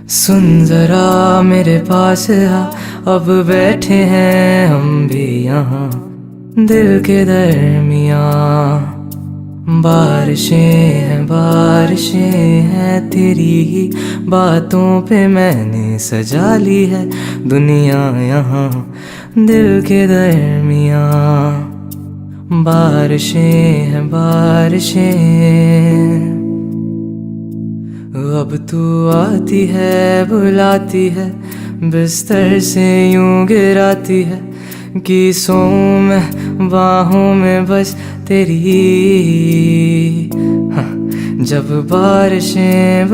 सुन जरा मेरे पास आ, अब बैठे हैं हम भी यहाँ दिल के दरमियाँ। बारिशें हैं तेरी ही बातों पे मैंने सजा ली है दुनिया यहाँ दिल के दरमियाँ। बारिशें अब तू आती है बुलाती है बिस्तर से यूं गिराती है कि सोऊं मैं बाहों में बस तेरी। हाँ, जब बारिशें